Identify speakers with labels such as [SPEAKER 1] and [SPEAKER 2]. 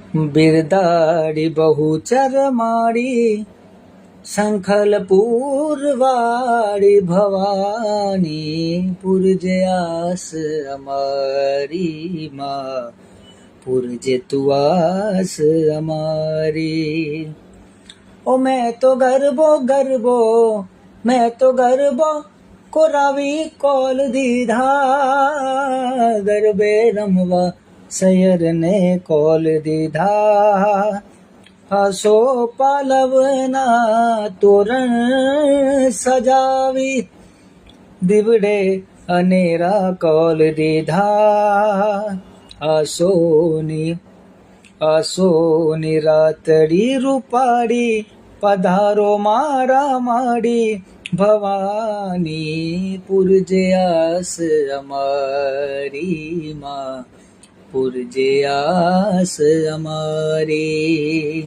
[SPEAKER 1] બિરદાડી બહુચર માડી શંખલપુર વાળી ભવાની પૂરજે આસ અમારી માં પૂરજે તું આસ અમારી ઓ મેં તો ગરબો કોરાવી કોલ દીધા ગરબે રમવા સૈયરને કોલ દીધા હસો પાલવના તોરણ સજાવી દીવડે અનેરા કોલ દીધા આસોની રાતડી રૂપાડી પધારો મારા માડી ભવાની પૂરજે આસ અમારી માં પૂરજે આસ અમારી.